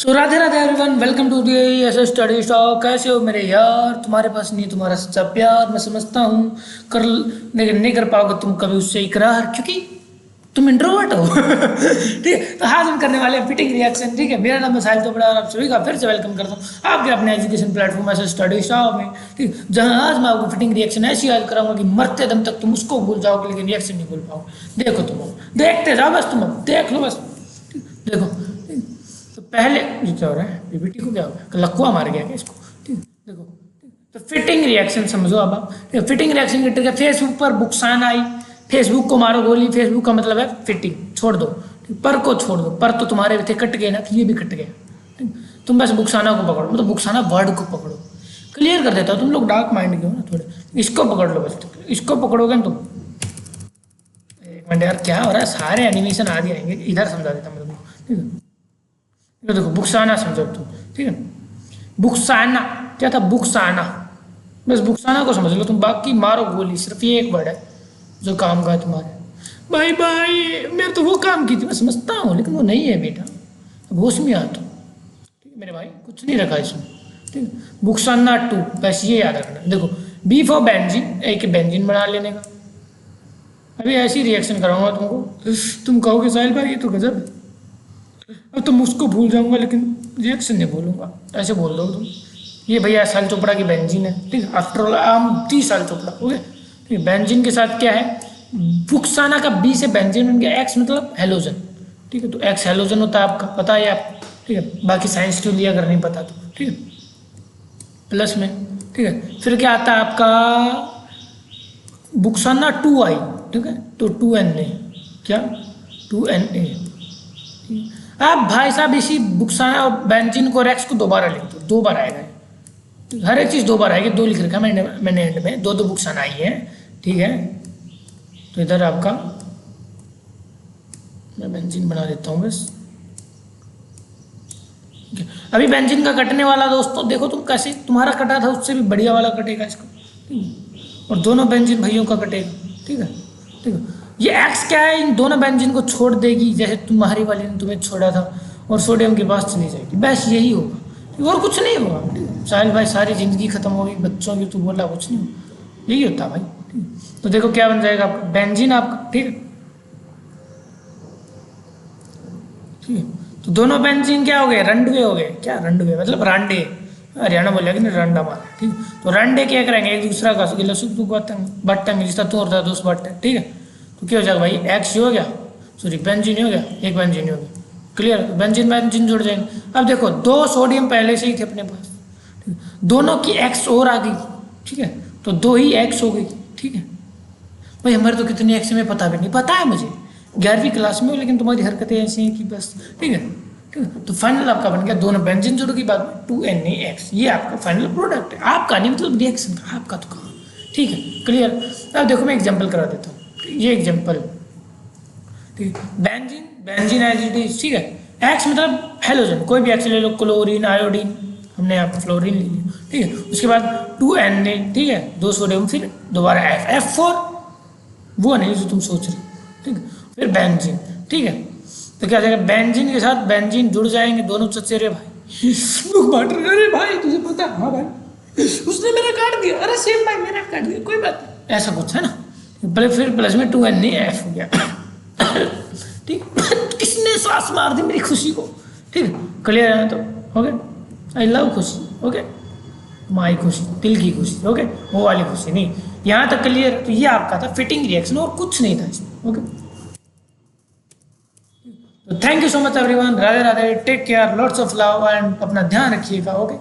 So Radhe Radhe everyone, welcome to the ऐसे study stock. कैसे हो मेरे यार? तुम्हारे पास नहीं तुम्हारा सच्चा प्यार, मैं समझता हूँ। कर लेकिन नहीं कर पाओगे तुम कभी उससे इकरार, क्योंकि तुम इंट्रोवर्ट हो। ठीक है, तो आज हम करने वाले हैं फिटिंग रिएक्शन। ठीक है, मेरा नाम है साहिल चोपड़ा और आप सभी का फिर से वेलकम करता हूँ आपके अपने एजुकेशन प्लेटफॉर्म ऐसे स्टडी स्टॉक में। ठीक है, जहाँ आज मैं आपको फिटिंग रिएक्शन ऐसी याद कराऊंगा कि मरते दम तक तुम उसको भूल जाओगे लेकिन रिएक्शन नहीं भूल पाओगे। देखो तुम देखते जाओ, बस तुम देख लो बस। देखो, तो पहले ये क्या हो रहा है? पीपीटी को क्या हो गया? लकुआ मार गया क्या इसको? ठीक है, देखो। तो फिटिंग रिएक्शन समझो अब आप। फिटिंग रिएक्शन की ट्रिक है, फेसबुक पर बुकसान आई, फेसबुक को मारो गोली। फेसबुक का मतलब है फिटिंग, छोड़ दो। पर को छोड़ दो, पर तो तुम्हारे भी थे, कट गए ना, तो ये भी कट गया। ठीक, तुम बस बुकसाना को पकड़ो, मतलब बुकसाना वर्ड को पकड़ो। क्लियर कर देता हो, तुम लोग डार्क माइंड के हो ना थोड़े। इसको पकड़ लो बस, इसको पकड़ोगे ना तुम। एक मिनट यार, क्या हो रहा है? सारे एनिमेशन आगे आएंगे, इधर समझा देता मैं तुमको। ठीक है, तो देखो बुक्साना समझो तुम। ठीक है, बुक्साना क्या था? बुक्साना, बस बुक्साना को समझ लो तुम, बाकी मारो गोली। सिर्फ ये एक वर्ड है जो काम का है तुम्हारे। भाई भाई, मैं तो वो काम की थी, मैं समझता हूँ, लेकिन वो नहीं है बेटा। अब होश में आ तुम। ठीक है मेरे भाई, कुछ नहीं रखा इसमें। ठीक है, बुक्साना टू, बस ये याद रखना। देखो, बी फॉर बेंजीन, एक बेंजीन बना लेने का। अभी ऐसी रिएक्शन कराऊंगा तुमको, तुम कहोगे साहिल भाई ये तो गजब है। अब तुम उसको भूल जाऊंगा लेकिन रिएक्शन नहीं भूलूंगा, ऐसे बोल दो तुम। ये भैया साल चोपड़ा की बेंजीन है। ठीक है, आफ्टर ऑल आई एम 30 साल चोपड़ा। ओके, ठीक है, बेंजीन के साथ क्या है? बुक्साना का बी से बेंजीन बन गया, एक्स मतलब हेलोजन। ठीक है, तो एक्स हेलोजन होता है आपका, पता है आपको। ठीक है, बाकी साइंस के लिए अगर नहीं पता तो। ठीक है, प्लस में। ठीक है, फिर क्या आता है आपका? बुक्साना टू आई। ठीक है, तो 2Na, क्या 2Na। आप भाई साहब इसी बुक्साना और बेंजीन को रेक्स को दोबारा लिख दो, दो बार आएगा। हर एक चीज़ दो बार आएगी, दो लिख रखा मैंने एंड में, दो दो बुक्साना आई है। ठीक है, तो इधर आपका मैं बेंजीन बना देता हूँ बस। अभी बेंजीन का कटने वाला दोस्तों, देखो तुम कैसे, तुम्हारा कटा था उससे भी बढ़िया वाला कटेगा इसका। और दोनों बेंजीन भाइयों का कटेगा। ठीक है, ठीक है, ये एक्स क्या है? इन दोनों बेंजीन को छोड़ देगी, जैसे तुम्हारी वाली ने तुम्हें छोड़ा था, और सोडियम के पास चली जाएगी। बस यही होगा, और कुछ नहीं होगा। साहिल भाई सारी जिंदगी खत्म होगी बच्चों की, तो बोला कुछ नहीं होगा, यही होता भाई। ठीक, तो देखो क्या बन जाएगा आपका बेंजीन आपका। ठीक है, ठीक है, तो दोनों बेंजीन क्या हो गए? रंडवे हो गए। क्या रंडवे मतलब? रांडे, हरियाणा बोलेगा कि नहीं, रंडा मार। ठीक, तो रंडे क्या करेंगे? एक दूसरा का गिला सुख दुख बांटेंगे, जिसका तू और दोस्त बांटे। ठीक है, तो क्या हो जाएगा भाई? एक्स हो गया, सॉरी बेंजीन हो गया, एक बेंजीन हो गया। क्लियर, बेंजीन बेंजीन जुड़ जाएंगे। अब देखो, दो सोडियम पहले से ही थे अपने पास, ठीक है? दोनों की एक्स और आ गई। ठीक है, तो दो ही एक्स हो गई। ठीक है भाई, हमारे तो कितनी एक्स में पता भी नहीं, पता है मुझे 11वीं क्लास में हो, लेकिन तुम्हारी हरकतें ऐसी हैं कि बस। ठीक है, ठीक है, तो फाइनल आपका बन गया, दोनों बेंजीन जुड़ गई, बाद में 2NaX। ये आपका फाइनल प्रोडक्ट है, आपका नहीं मतलब रिएक्शन का, आपका तो कहा। ठीक है, क्लियर। अब देखो मैं एग्जाम्पल करा देता हूँ, ये एग्जाम्पल। ठीक है, benzene benzene as it is. ठीक है, एक्स मतलब हेलोजन, कोई भी एक्स ले लो, क्लोरीन, आयोडीन, हमने यहाँ पर फ्लोरीन ले लिया। ठीक है, उसके बाद 2Na। ठीक है, दो सोडियम, फिर दोबारा F4, वो नहीं जो तुम सोच रहे। ठीक है, फिर बेंजीन। ठीक है, तो क्या जाएगा? बेंजीन के साथ बेंजीन जुड़ जाएंगे, दोनों चचेरे भाई लोग बांट रहे। अरे भाई तुझे पता है? हाँ भाई, उसने मेरा काट दिया। अरे सेम भाई मेरा काट दिया, कोई बात नहीं, ऐसा कुछ है ना। फिर प्लस में 2NaF हो गया। ठीक, किसने सांस मार दी मेरी खुशी को? ठीक है, क्लियर है? तो ओके, आई लव खुशी। ओके, माई खुशी, दिल की खुशी। ओके, वो वाली खुशी नहीं। यहाँ तक क्लियर? तो ये आपका था फिटिंग रिएक्शन, और कुछ नहीं था इसमें। ओके, तो thank you so much everyone, Radhe Radhe, take care, lots of love, and अपना ध्यान रखिएगा। ओके।